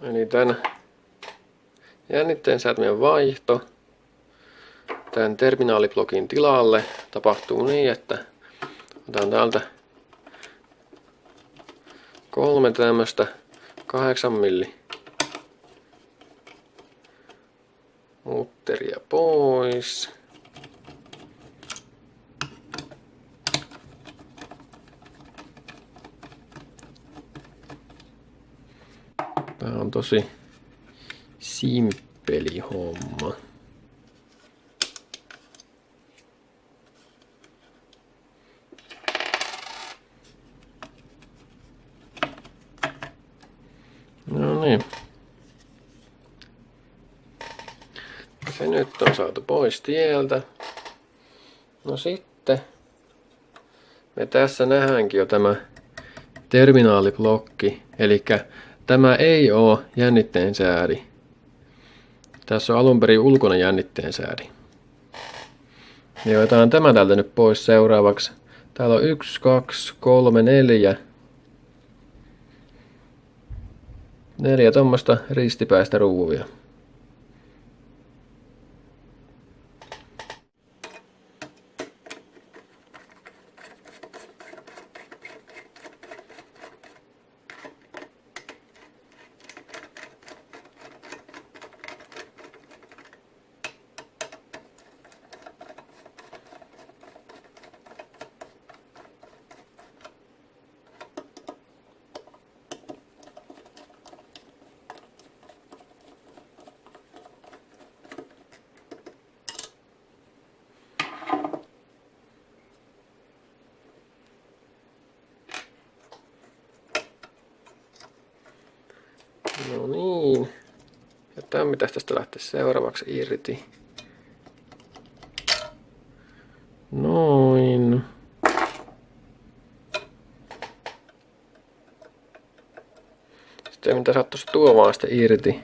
Eli tämän jännitteen säätäminen vaihto tämän terminaaliblokin tilalle tapahtuu niin, että otan täältä 3 tämmöstä 8 milli mutteria pois. Tää on tosi simppeli homma. No niin. Se nyt on saatu pois tieltä. No sitten me tässä nähdäänkin jo tämä terminaaliblokki. Eli tämä ei ole jännitteen sääri. Tässä on alun perin ulkoinen jännitteen sääri. Ja otetaan tämä täältä nyt pois seuraavaksi. Täällä on 1, 2, 3, 4. 4 tuommoista ristipäistä ruuvia. No niin. Ja tämä pitäisi tästä lähteä seuraavaksi irti. Noin. Sitten mitä sattuisi tuomaan sitten irti.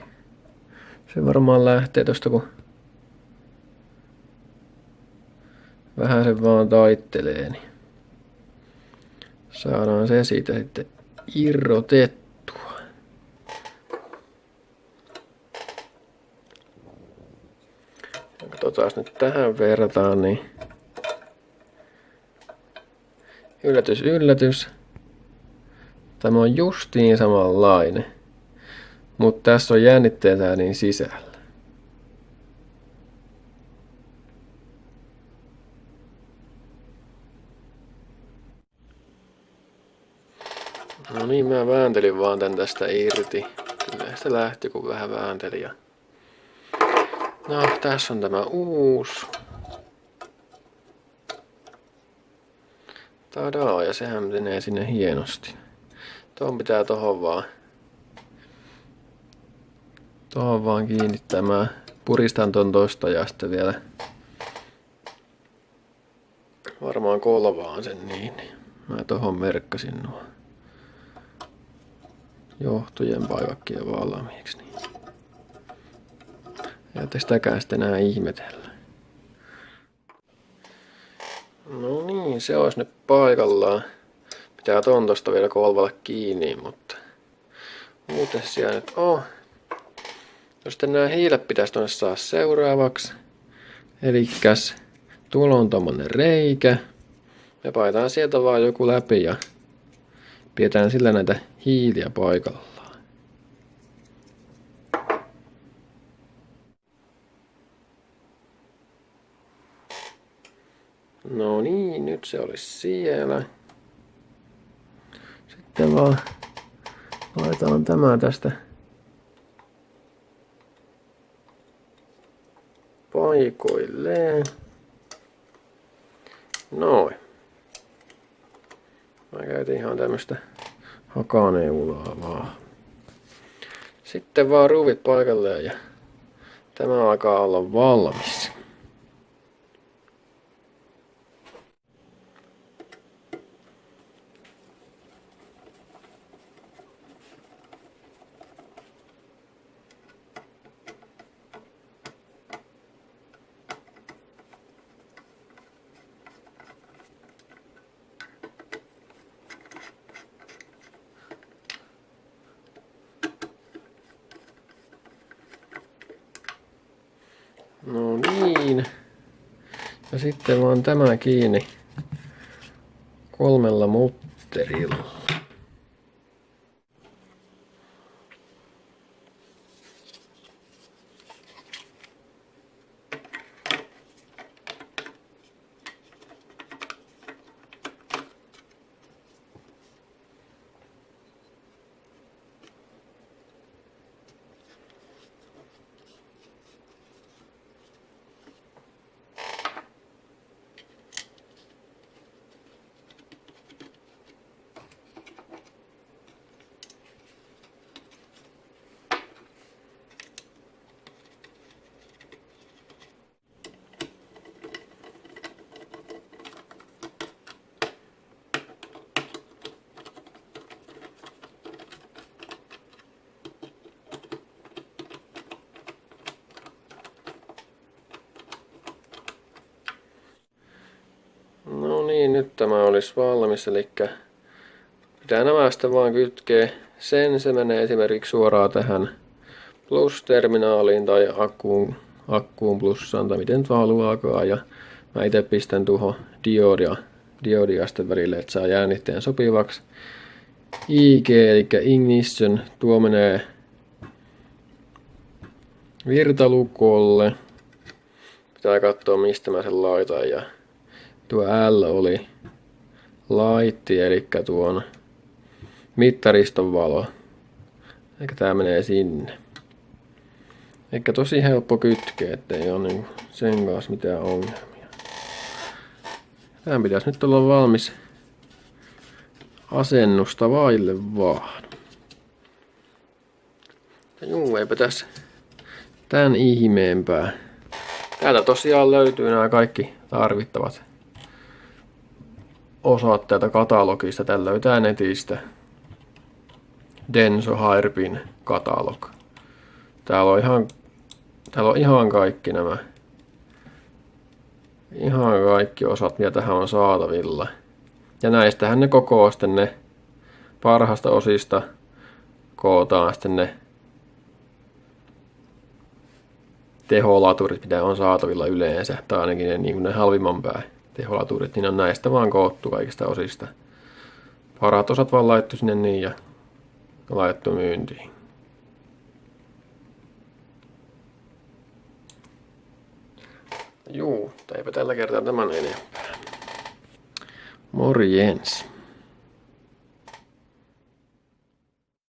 Se varmaan lähtee tosta, kun vähän sen vaan taittelee, niin saadaan se siitä sitten irrotettua. Katsotaan nyt tähän verrataan, niin yllätys, yllätys. Tämä on justiin samanlainen, mutta tässä on jännitteitä niin sisällä. No niin, mä vääntelin vaan tän tästä irti. Kyllä sitä lähti, kun vähän vääntelin. No, tässä on tämä uusi. Tadaa, ja sehän menee sinne hienosti. Tuohon pitää tohon vaan kiinnittämään. Puristan ton tosta ja sitten vielä varmaan kolvaan sen niin. Mä tohon merkkasin nuo johtojen paikakki jo valmiiksi. Niin. Ja sitäkään sitten enää ihmetellä. No niin, se olisi nyt paikallaan. Pitää ton tosta vielä kolvalla kiinni, mutta muuten siellä nyt on. No sitten nämä hiilet pitäisi tonne saada seuraavaksi. Elikkäs tuolla on tommonen reikä. Me paitaan sieltä vaan joku läpi ja pidetään sillä näitä hiiliä paikallaan. No niin, nyt se olisi siellä. Sitten vaan laitetaan tämä tästä paikoilleen. Noin. Mä käytin ihan tämmöstä hakaneulaa vaan. Sitten vaan ruuvit paikalleen ja tämä alkaa olla valmis. No niin. Ja sitten vaan tämä kiinni 3 mutterilla. No niin, nyt tämä olisi valmis, eli pitää nämä sitten vaan kytkeä. Se menee esimerkiksi suoraan tähän plus-terminaaliin tai akkuun plussaan tai miten nyt vaan haluaakaan. Ja mä itse pistän tuohon diodia sitten välille, että saa jännitteen sopivaksi. IG eli ignition, tuo menee virtalukolle. Pitää katsoa mistä mä sen laitan. Ja tuo L oli laitti, eli tuon mittariston valo. Eli tää menee sinne. Eikä tosi helppo kytkeä, ettei ole niinku sen kanssa mitään ongelmia. Tää pitäisi nyt olla valmis asennusta vaille vaan. Juu, eipä tässä tän ihmeempää. Täältä tosiaan löytyy nämä kaikki tarvittavat osat täältä katalogista. Täällä löytää netistä Denso Hairbin katalog. Täällä on ihan kaikki nämä. Ihan kaikki osat, mitä tähän on saatavilla. Ja näistähän ne kokoo sitten ne parhaista osista kootaan sitten ne teholaturit, mitä on saatavilla yleensä. Tai ainakin ne, niin ne halvimman pää teholaturit, niin on näistä vaan koottu kaikista osista. Parhaat osat vaan laittu sinne niin ja laittu myyntiin. Juu, eipä tällä kertaa tämän enempää. Morjens.